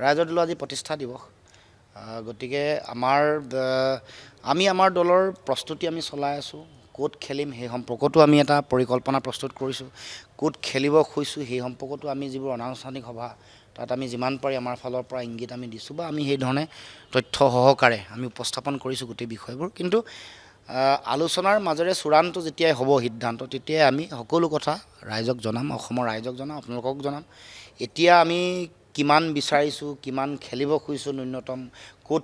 ৰাইজৰ দলৰ আজি প্ৰতিষ্ঠা দিৱস গতিকে আমি আমাৰ দলৰ প্ৰস্তুতি আমি চলাই আছোঁ ক'ত খেলিম সেই সম্পৰ্কতো আমি এটা পৰিকল্পনা প্ৰস্তুত কৰিছোঁ ক'ত খেলিব খুজিছোঁ সেই সম্পৰ্কতো আমি যিবোৰ অনানুষ্ঠানিক সভা তাত আমি যিমান পাৰি আমাৰ ফালৰ পৰা ইংগিত আমি দিছোঁ বা আমি সেই ধৰণে তথ্য সহকাৰে আমি উপস্থাপন কৰিছোঁ গোটেই বিষয়বোৰ কিন্তু আলোচনাৰ মাজেৰে চূড়ান্ত যেতিয়াই হ'ব সিদ্ধান্ত তেতিয়াই আমি সকলো কথা ৰাইজক জনাম অসমৰ ৰাইজক জনাম আপোনালোকক জনাম এতিয়া আমি কিমান বিচাৰিছোঁ কিমান খেলিব খুজিছোঁ ন্যূনতম ক'ত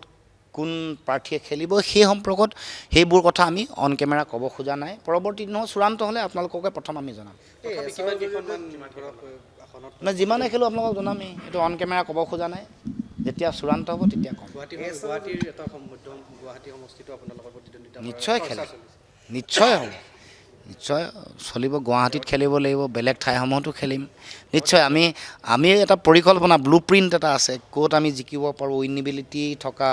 কোন প্ৰাৰ্থীয়ে খেলিব সেই সম্পৰ্কত সেইবোৰ কথা আমি অন কেমেৰা ক'ব খোজা নাই পৰৱৰ্তী দিনত চূড়ান্ত হ'লে আপোনালোককে প্ৰথম আমি জনাম মানে যিমানে খেলোঁ আপোনালোকক জনামেই এইটো অন কেমেৰা ক'ব খোজা নাই যেতিয়া চূড়ান্ত হ'ব তেতিয়া ক'ম নিশ্চয় খেলে নিশ্চয় হ'ব নিশ্চয় চলিব গুৱাহাটীত খেলিব লাগিব বেলেগ ঠাইসমূহতো খেলিম নিশ্চয় আমি এটা পৰিকল্পনা ব্লু প্ৰিণ্ট এটা আছে ক'ত আমি জিকিব পাৰোঁ উইনিবিলিটি থকা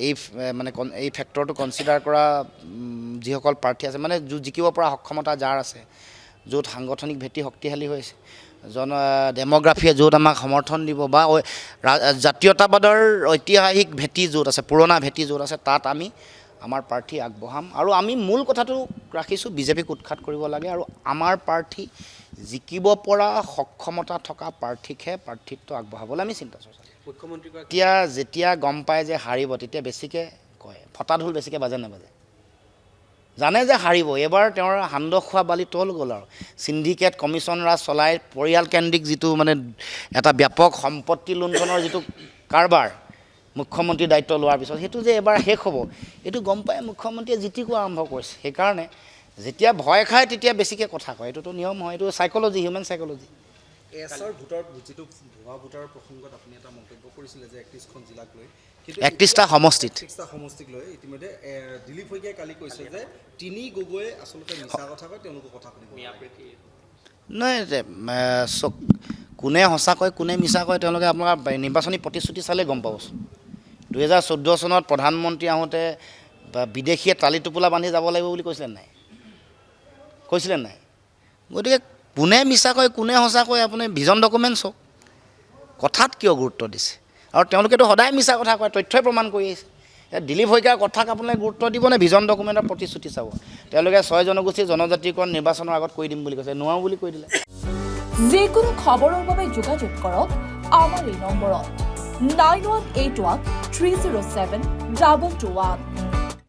এই মানে এই ফেক্টৰটো কনচিডাৰ কৰা যিসকল প্ৰাৰ্থী আছে মানে জিকিব পৰা সক্ষমতা যাৰ আছে য'ত সাংগঠনিক ভেটি শক্তিশালী হৈছে ডেম'গ্ৰাফিয়ে য'ত আমাক সমৰ্থন দিব বা জাতীয়তাবাদৰ ঐতিহাসিক ভেটি য'ত আছে পুৰণা ভেটি য'ত আছে তাত আমি আমাৰ প্ৰাৰ্থী আগবঢ়াম আৰু আমি মূল কথাটো ৰাখিছোঁ বিজেপিক উৎখাত কৰিব লাগে আৰু আমাৰ প্ৰাৰ্থী জিকিব পৰা সক্ষমতা থকা প্ৰাৰ্থীকহে প্ৰাৰ্থিত্ব আগবঢ়াবলৈ আমি চিন্তা চৰ্চা যেতিয়া গম পায় যে হাৰিব তেতিয়া বেছিকৈ কয় ফটা ঢোল বেছিকৈ বাজে নাবাজে জানে যে হাৰিব এইবাৰ তেওঁৰ সান্দহ খোৱা বালি তল গ'ল আৰু চিণ্ডিকেট কমিশ্যন ৰাজ চলাই পৰিয়ালকেন্দ্ৰিক যিটো মানে এটা ব্যাপক সম্পত্তি লুণ্ঠনৰ যিটো কাৰবাৰ মুখ্যমন্ত্ৰীৰ দায়িত্ব লোৱাৰ পিছত সেইটো যে এবাৰ শেষ হ'ব এইটো গম পাই মুখ্যমন্ত্ৰীয়ে জিতিকো আৰম্ভ কৰিছে সেইকাৰণে যেতিয়া ভয় খায় তেতিয়া বেছিকৈ কথা কয় এইটোতো নিয়ম হয় এইটো চাইক'লজি হিউমেন চাইক'লজি এছৰ ভোটৰ যিটো ভুৱা ভোটাৰ প্ৰসংগত আপুনি এটা মন্তব্য কৰিছিলে যে 31খন জিলাক লৈ 31টা সমষ্টিক লৈ ইতিমধ্যে দিলীপ শইকীয়াই কালি কৈছে যে তিনি গগৈয়ে আচলতে মিছা কথা কয় তেওঁলোকৰ কথা শুনিব নহয় কোনে সঁচা কয় কোনে মিছা কয় তেওঁলোকে আপোনাৰ নিৰ্বাচনী প্ৰতিশ্ৰুতি চালে গম পাবচোন 2014 চনত প্ৰধানমন্ত্ৰী আহোঁতে বিদেশীয়ে টালি টোপোলা বান্ধি যাব লাগিব বুলি কৈছিলে নাই গতিকে কোনে মিছা কয় কোনে সঁচা কয় আপুনি ভিজন ডকুমেণ্ট চাওক কথাত কিয় গুৰুত্ব দিছে আৰু তেওঁলোকেতো সদায় মিছা কথা কয় তথ্যই প্ৰমাণ কৰি আহিছে দিলীপ শইকীয়াৰ কথাক আপোনালোকে গুৰুত্ব দিবনে ভিজন ডকুমেণ্টৰ প্ৰতিশ্ৰুতি চাব তেওঁলোকে 6 জনগোষ্ঠীৰ জনজাতিকৰণ নিৰ্বাচনৰ আগত কৰি দিম বুলি কৈছে নোৱাৰো বুলি কৈ দিলে যিকোনো খবৰৰ বাবে যোগাযোগ কৰক আমাৰ এই নম্বৰত 9181 307 221